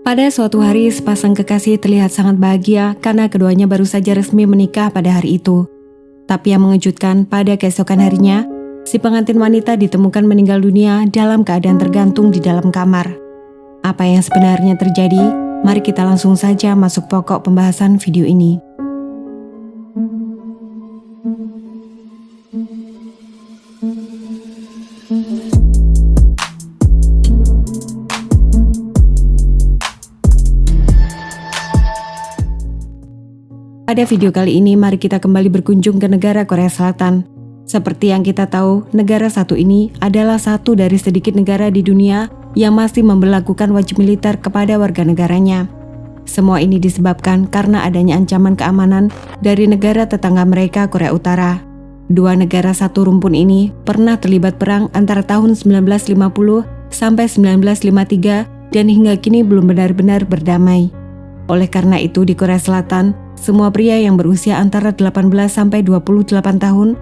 Pada suatu hari, sepasang kekasih terlihat sangat bahagia karena keduanya baru saja resmi menikah pada hari itu. Tapi yang mengejutkan, pada keesokan harinya, si pengantin wanita ditemukan meninggal dunia dalam keadaan tergantung di dalam kamar. Apa yang sebenarnya terjadi? Mari kita langsung saja masuk pokok pembahasan video ini. Pada video kali ini, mari kita kembali berkunjung ke negara Korea Selatan. Seperti yang kita tahu, negara satu ini adalah satu dari sedikit negara di dunia yang masih memberlakukan wajib militer kepada warga negaranya. Semua ini disebabkan karena adanya ancaman keamanan dari negara tetangga mereka, Korea Utara. Dua negara satu rumpun ini pernah terlibat perang antara tahun 1950 sampai 1953 dan hingga kini belum benar-benar berdamai. Oleh karena itu di Korea Selatan, semua pria yang berusia antara 18 sampai 28 tahun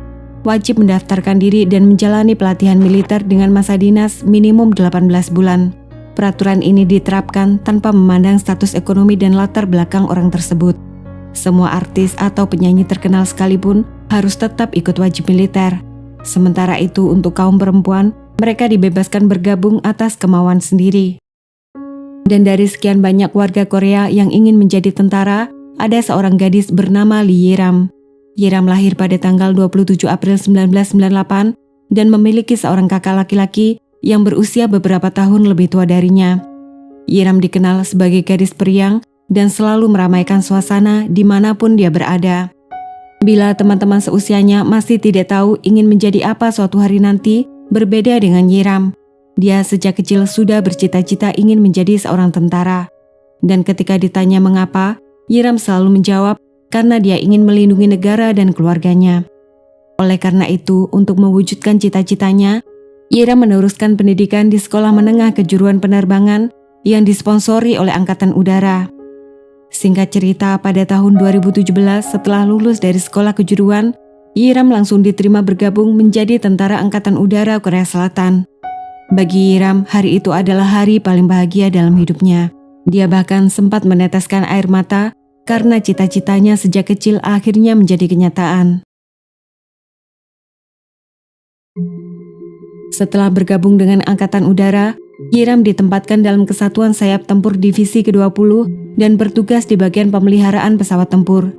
wajib mendaftarkan diri dan menjalani pelatihan militer dengan masa dinas minimum 18 bulan. Peraturan ini diterapkan tanpa memandang status ekonomi dan latar belakang orang tersebut. Semua artis atau penyanyi terkenal sekalipun harus tetap ikut wajib militer. Sementara itu untuk kaum perempuan, mereka dibebaskan bergabung atas kemauan sendiri. Dan dari sekian banyak warga Korea yang ingin menjadi tentara, ada seorang gadis bernama Lee Yi-ram. Yi-ram lahir pada tanggal 27 April 1998 dan memiliki seorang kakak laki-laki yang berusia beberapa tahun lebih tua darinya. Yi-ram dikenal sebagai gadis periang dan selalu meramaikan suasana dimanapun dia berada. Bila teman-teman seusianya masih tidak tahu ingin menjadi apa suatu hari nanti, berbeda dengan Yi-ram. Dia sejak kecil sudah bercita-cita ingin menjadi seorang tentara. Dan ketika ditanya mengapa, Yi-ram selalu menjawab karena dia ingin melindungi negara dan keluarganya. Oleh karena itu, untuk mewujudkan cita-citanya, Yi-ram meneruskan pendidikan di Sekolah Menengah Kejuruan Penerbangan yang disponsori oleh Angkatan Udara. Singkat cerita, pada tahun 2017 setelah lulus dari sekolah kejuruan, Yi-ram langsung diterima bergabung menjadi tentara Angkatan Udara Korea Selatan. Bagi Yi-ram, hari itu adalah hari paling bahagia dalam hidupnya. Dia bahkan sempat meneteskan air mata karena cita-citanya sejak kecil akhirnya menjadi kenyataan. Setelah bergabung dengan Angkatan Udara, Yi-ram ditempatkan dalam Kesatuan Sayap Tempur Divisi ke-20 dan bertugas di bagian pemeliharaan pesawat tempur.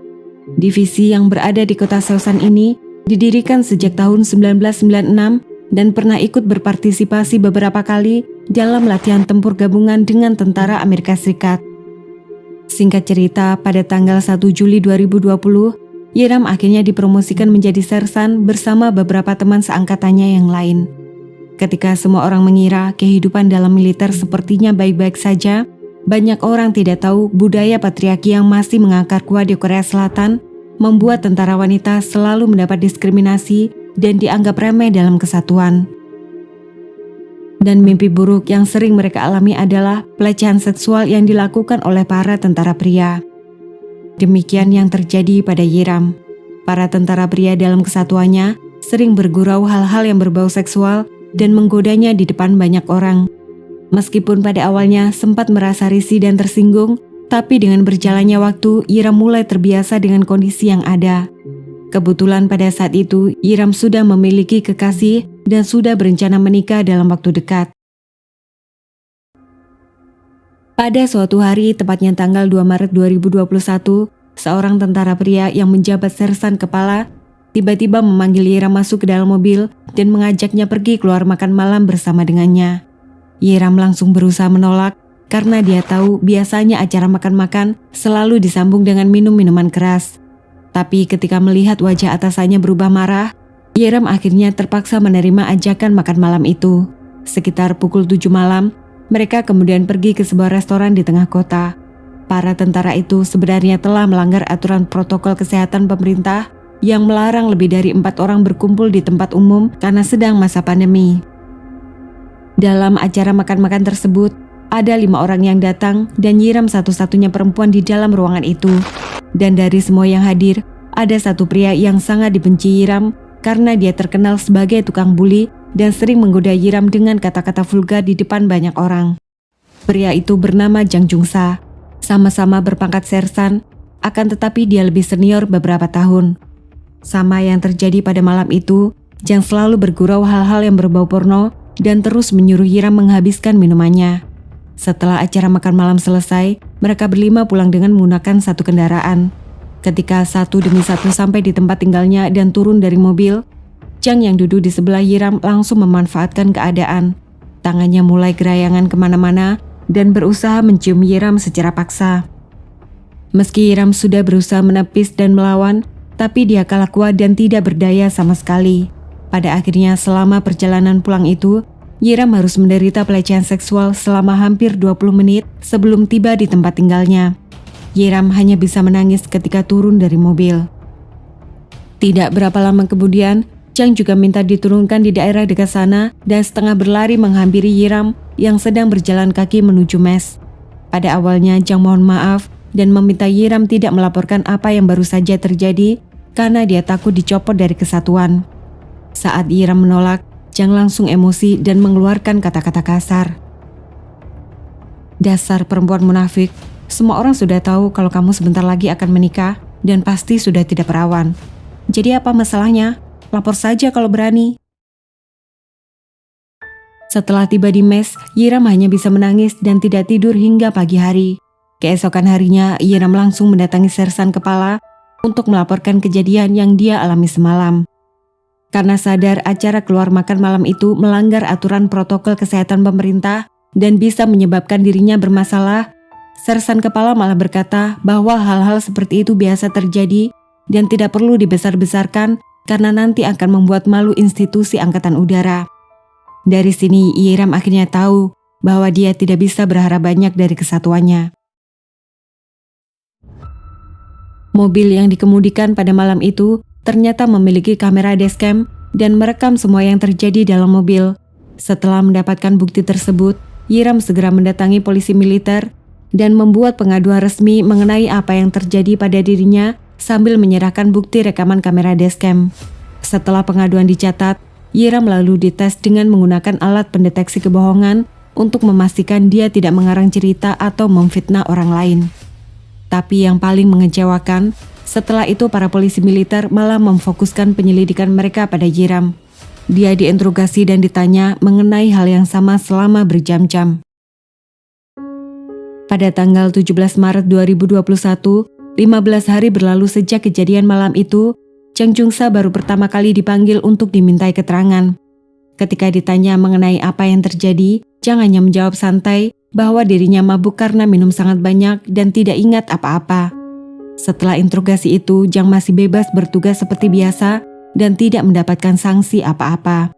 Divisi yang berada di kota Seosan ini didirikan sejak tahun 1996 dan pernah ikut berpartisipasi beberapa kali dalam latihan tempur gabungan dengan tentara Amerika Serikat. Singkat cerita, pada tanggal 1 Juli 2020, Yi-ram akhirnya dipromosikan menjadi sersan bersama beberapa teman seangkatannya yang lain. Ketika semua orang mengira kehidupan dalam militer sepertinya baik-baik saja, banyak orang tidak tahu budaya patriarki yang masih mengakar kuat di Korea Selatan membuat tentara wanita selalu mendapat diskriminasi dan dianggap remeh dalam kesatuan. Dan mimpi buruk yang sering mereka alami adalah pelecehan seksual yang dilakukan oleh para tentara pria. Demikian yang terjadi pada Yi-ram. Para tentara pria dalam kesatuannya sering bergurau hal-hal yang berbau seksual dan menggodanya di depan banyak orang. Meskipun pada awalnya sempat merasa risih dan tersinggung, tapi dengan berjalannya waktu, Yi-ram mulai terbiasa dengan kondisi yang ada. Kebetulan pada saat itu, Yi-ram sudah memiliki kekasih dan sudah berencana menikah dalam waktu dekat. Pada suatu hari, tepatnya tanggal 2 Maret 2021, seorang tentara pria yang menjabat sersan kepala tiba-tiba memanggil Yi-ram masuk ke dalam mobil dan mengajaknya pergi keluar makan malam bersama dengannya. Yi-ram langsung berusaha menolak karena dia tahu biasanya acara makan-makan selalu disambung dengan minum-minuman keras. Tapi ketika melihat wajah atasannya berubah marah, Yi-ram akhirnya terpaksa menerima ajakan makan malam itu. Sekitar pukul 7 malam, mereka kemudian pergi ke sebuah restoran di tengah kota. Para tentara itu sebenarnya telah melanggar aturan protokol kesehatan pemerintah yang melarang lebih dari 4 orang berkumpul di tempat umum karena sedang masa pandemi. Dalam acara makan-makan tersebut, ada 5 orang yang datang dan Yi-ram satu-satunya perempuan di dalam ruangan itu. Dan dari semua yang hadir, ada satu pria yang sangat dibenci Yi-ram karena dia terkenal sebagai tukang bully dan sering menggoda Yi-ram dengan kata-kata vulgar di depan banyak orang. Pria itu bernama Jang Jungsa. Sama-sama berpangkat sersan, akan tetapi dia lebih senior beberapa tahun. Sama yang terjadi pada malam itu, Jang selalu bergurau hal-hal yang berbau porno dan terus menyuruh Yiram menghabiskan minumannya. Setelah acara makan malam selesai, mereka berlima pulang dengan menggunakan satu kendaraan. Ketika satu demi satu sampai di tempat tinggalnya dan turun dari mobil, Jang yang duduk di sebelah Yiram langsung memanfaatkan keadaan. Tangannya mulai gerayangan kemana-mana dan berusaha mencium Yiram secara paksa. Meski Yiram sudah berusaha menepis dan melawan, tapi dia kalah kuat dan tidak berdaya sama sekali. Pada akhirnya selama perjalanan pulang itu, Yiram harus menderita pelecehan seksual selama hampir 20 menit sebelum tiba di tempat tinggalnya. Yiram hanya bisa menangis ketika turun dari mobil. Tidak berapa lama kemudian, Jang juga minta diturunkan di daerah dekat sana dan setengah berlari menghampiri Yiram yang sedang berjalan kaki menuju mes. Pada awalnya Jang mohon maaf dan meminta Yiram tidak melaporkan apa yang baru saja terjadi karena dia takut dicopot dari kesatuan. Saat Yiram menolak, Jang langsung emosi dan mengeluarkan kata-kata kasar. "Dasar perempuan munafik, semua orang sudah tahu kalau kamu sebentar lagi akan menikah dan pasti sudah tidak perawan. Jadi apa masalahnya? Lapor saja kalau berani." Setelah tiba di mes, Yiram hanya bisa menangis dan tidak tidur hingga pagi hari. Keesokan harinya, Yiram langsung mendatangi sersan kepala untuk melaporkan kejadian yang dia alami semalam. Karena sadar acara keluar makan malam itu melanggar aturan protokol kesehatan pemerintah dan bisa menyebabkan dirinya bermasalah, sersan kepala malah berkata bahwa hal-hal seperti itu biasa terjadi dan tidak perlu dibesar-besarkan karena nanti akan membuat malu institusi angkatan udara. Dari sini Yiram akhirnya tahu bahwa dia tidak bisa berharap banyak dari kesatuannya. Mobil yang dikemudikan pada malam itu ternyata memiliki kamera dashcam dan merekam semua yang terjadi dalam mobil. Setelah mendapatkan bukti tersebut, Yiram segera mendatangi polisi militer dan membuat pengaduan resmi mengenai apa yang terjadi pada dirinya sambil menyerahkan bukti rekaman kamera dashcam. Setelah pengaduan dicatat, Yiram lalu dites dengan menggunakan alat pendeteksi kebohongan untuk memastikan dia tidak mengarang cerita atau memfitnah orang lain. Tapi yang paling mengecewakan, setelah itu para polisi militer malah memfokuskan penyelidikan mereka pada Yiram. Dia diinterogasi dan ditanya mengenai hal yang sama selama berjam-jam. Pada tanggal 17 Maret 2021, 15 hari berlalu sejak kejadian malam itu, Jang Jungsa baru pertama kali dipanggil untuk dimintai keterangan. Ketika ditanya mengenai apa yang terjadi, Jang hanya menjawab santai bahwa dirinya mabuk karena minum sangat banyak dan tidak ingat apa-apa. Setelah interogasi itu, Jang masih bebas bertugas seperti biasa dan tidak mendapatkan sanksi apa-apa.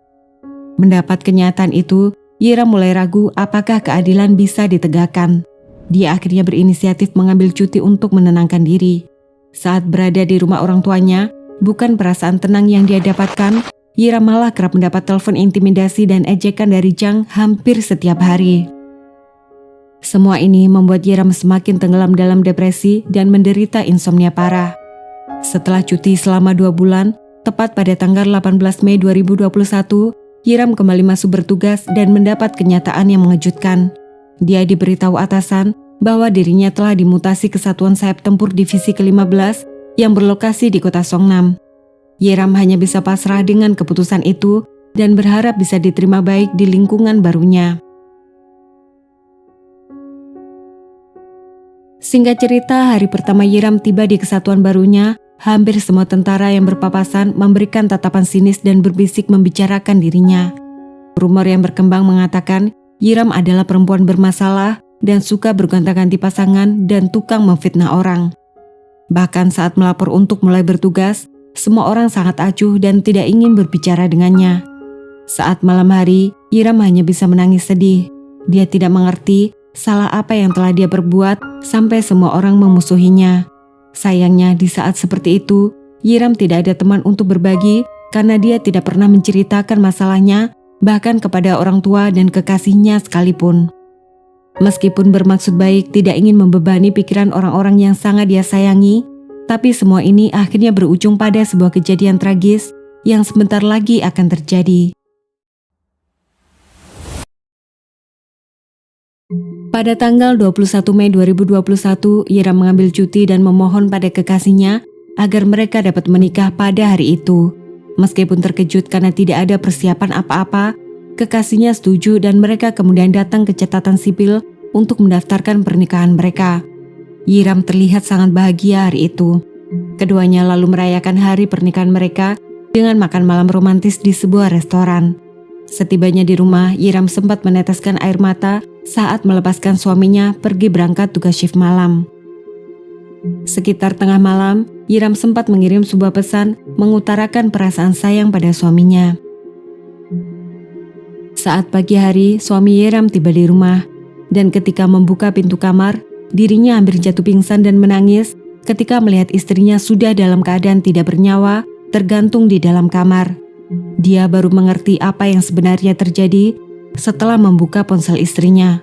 Mendapat kenyataan itu, Yiram mulai ragu apakah keadilan bisa ditegakkan. Dia akhirnya berinisiatif mengambil cuti untuk menenangkan diri. Saat berada di rumah orang tuanya, bukan perasaan tenang yang dia dapatkan, Yiram malah kerap mendapat telepon intimidasi dan ejekan dari Jang hampir setiap hari. Semua ini membuat Yiram semakin tenggelam dalam depresi dan menderita insomnia parah. Setelah cuti selama 2 bulan, tepat pada tanggal 18 Mei 2021, Yiram kembali masuk bertugas dan mendapat kenyataan yang mengejutkan. Dia diberitahu atasan bahwa dirinya telah dimutasi ke Satuan Sayap Tempur Divisi ke-15 yang berlokasi di kota Songnam. Yiram hanya bisa pasrah dengan keputusan itu dan berharap bisa diterima baik di lingkungan barunya. Singkat cerita, hari pertama Yiram tiba di kesatuan barunya, hampir semua tentara yang berpapasan memberikan tatapan sinis dan berbisik membicarakan dirinya. Rumor yang berkembang mengatakan Yiram adalah perempuan bermasalah dan suka bergonta-ganti pasangan dan tukang memfitnah orang. Bahkan saat melapor untuk mulai bertugas, semua orang sangat acuh dan tidak ingin berbicara dengannya. Saat malam hari, Yiram hanya bisa menangis sedih. Dia tidak mengerti salah apa yang telah dia perbuat sampai semua orang memusuhinya. Sayangnya di saat seperti itu, Yiram tidak ada teman untuk berbagi karena dia tidak pernah menceritakan masalahnya bahkan kepada orang tua dan kekasihnya sekalipun. Meskipun bermaksud baik tidak ingin membebani pikiran orang-orang yang sangat dia sayangi, tapi semua ini akhirnya berujung pada sebuah kejadian tragis yang sebentar lagi akan terjadi. Pada tanggal 21 Mei 2021, Yiram mengambil cuti dan memohon pada kekasihnya agar mereka dapat menikah pada hari itu. Meskipun terkejut karena tidak ada persiapan apa-apa, kekasihnya setuju dan mereka kemudian datang ke catatan sipil untuk mendaftarkan pernikahan mereka. Yiram terlihat sangat bahagia hari itu. Keduanya lalu merayakan hari pernikahan mereka dengan makan malam romantis di sebuah restoran. Setibanya di rumah, Yiram sempat meneteskan air mata saat melepaskan suaminya pergi berangkat tugas shift malam. Sekitar tengah malam, Yiram sempat mengirim sebuah pesan mengutarakan perasaan sayang pada suaminya. Saat pagi hari, suami Yiram tiba di rumah, dan ketika membuka pintu kamar, dirinya hampir jatuh pingsan dan menangis ketika melihat istrinya sudah dalam keadaan tidak bernyawa, tergantung di dalam kamar. Dia baru mengerti apa yang sebenarnya terjadi setelah membuka ponsel istrinya.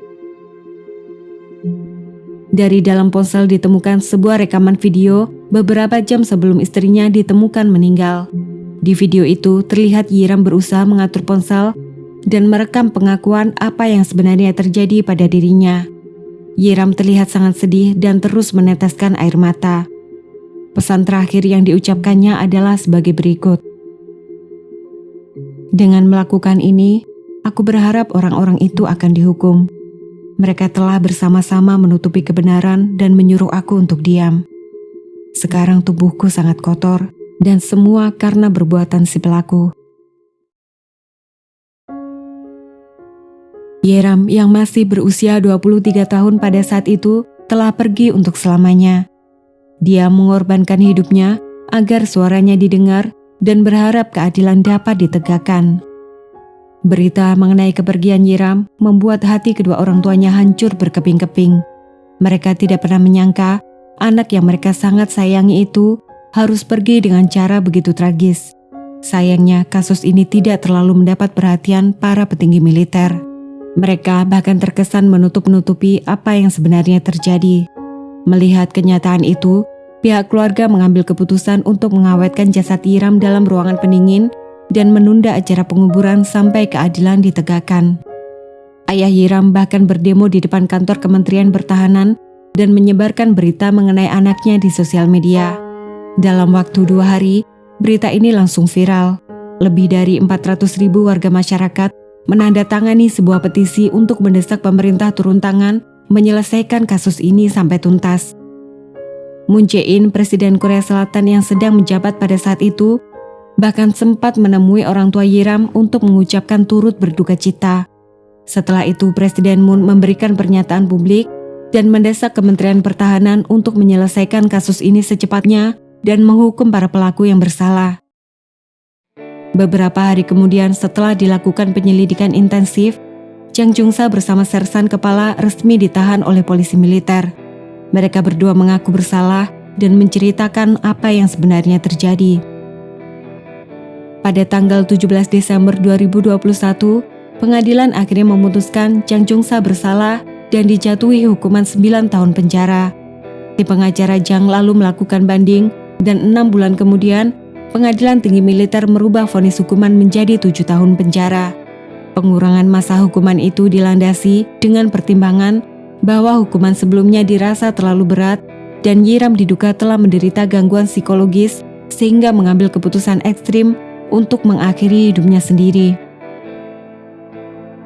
Dari dalam ponsel ditemukan sebuah rekaman video beberapa jam sebelum istrinya ditemukan meninggal. Di video itu terlihat Yiram berusaha mengatur ponsel dan merekam pengakuan apa yang sebenarnya terjadi pada dirinya. Yiram terlihat sangat sedih dan terus meneteskan air mata. Pesan terakhir yang diucapkannya adalah sebagai berikut. Dengan melakukan ini, aku berharap orang-orang itu akan dihukum. Mereka telah bersama-sama menutupi kebenaran dan menyuruh aku untuk diam. Sekarang tubuhku sangat kotor dan semua karena perbuatan si pelaku. Yiram yang masih berusia 23 tahun pada saat itu telah pergi untuk selamanya. Dia mengorbankan hidupnya agar suaranya didengar dan berharap keadilan dapat ditegakkan. Berita mengenai kepergian Yiram membuat hati kedua orang tuanya hancur berkeping-keping. Mereka tidak pernah menyangka anak yang mereka sangat sayangi itu harus pergi dengan cara begitu tragis. Sayangnya kasus ini tidak terlalu mendapat perhatian para petinggi militer. Mereka bahkan terkesan menutup-nutupi apa yang sebenarnya terjadi. Melihat kenyataan itu, pihak keluarga mengambil keputusan untuk mengawetkan jasad Yiram dalam ruangan pendingin dan menunda acara penguburan sampai keadilan ditegakkan. Ayah Yiram bahkan berdemo di depan kantor Kementerian Pertahanan dan menyebarkan berita mengenai anaknya di sosial media. Dalam waktu 2 hari, berita ini langsung viral. Lebih dari 400.000 warga masyarakat menandatangani sebuah petisi untuk mendesak pemerintah turun tangan menyelesaikan kasus ini sampai tuntas. Moon Jae-in, Presiden Korea Selatan yang sedang menjabat pada saat itu, bahkan sempat menemui orang tua Yiram untuk mengucapkan turut berduka cita. Setelah itu, Presiden Moon memberikan pernyataan publik dan mendesak Kementerian Pertahanan untuk menyelesaikan kasus ini secepatnya dan menghukum para pelaku yang bersalah. Beberapa hari kemudian setelah dilakukan penyelidikan intensif, Jang Jung-sa bersama sersan kepala resmi ditahan oleh polisi militer. Mereka berdua mengaku bersalah dan menceritakan apa yang sebenarnya terjadi. Pada tanggal 17 Desember 2021, pengadilan akhirnya memutuskan Jang Jung-sa bersalah dan dijatuhi hukuman 9 tahun penjara. Tim pengacara Jang lalu melakukan banding dan 6 bulan kemudian, Pengadilan Tinggi Militer merubah vonis hukuman menjadi 7 tahun penjara. Pengurangan masa hukuman itu dilandasi dengan pertimbangan bahwa hukuman sebelumnya dirasa terlalu berat dan Yiram diduga telah menderita gangguan psikologis sehingga mengambil keputusan ekstrim untuk mengakhiri hidupnya sendiri.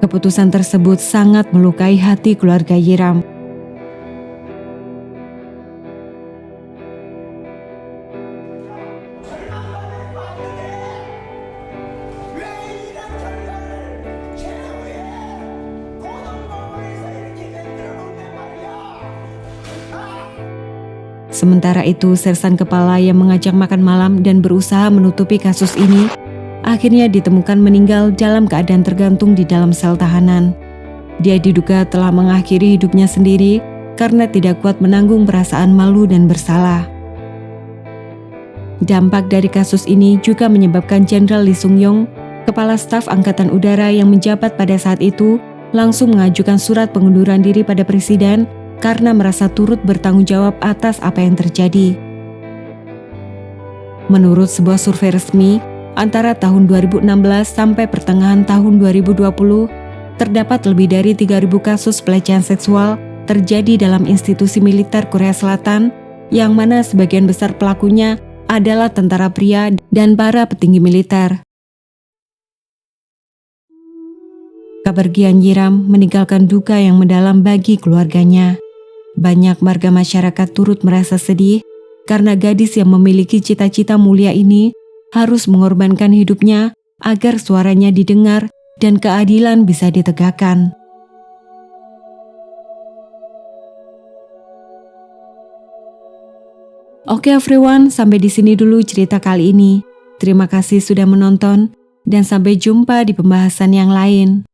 Keputusan tersebut sangat melukai hati keluarga Yiram. Sementara itu, sersan kepala yang mengajak makan malam dan berusaha menutupi kasus ini akhirnya ditemukan meninggal dalam keadaan tergantung di dalam sel tahanan. Dia diduga telah mengakhiri hidupnya sendiri karena tidak kuat menanggung perasaan malu dan bersalah. Dampak dari kasus ini juga menyebabkan Jenderal Lee Sung-yong, Kepala Staf Angkatan Udara yang menjabat pada saat itu, langsung mengajukan surat pengunduran diri pada Presiden karena merasa turut bertanggung jawab atas apa yang terjadi. Menurut sebuah survei resmi, antara tahun 2016 sampai pertengahan tahun 2020, terdapat lebih dari 3.000 kasus pelecehan seksual terjadi dalam institusi militer Korea Selatan, yang mana sebagian besar pelakunya adalah tentara pria dan para petinggi militer. Kepergian Yiram meninggalkan duka yang mendalam bagi keluarganya. Banyak warga masyarakat turut merasa sedih karena gadis yang memiliki cita-cita mulia ini harus mengorbankan hidupnya agar suaranya didengar dan keadilan bisa ditegakkan. Oke everyone, sampai di sini dulu cerita kali ini. Terima kasih sudah menonton dan sampai jumpa di pembahasan yang lain.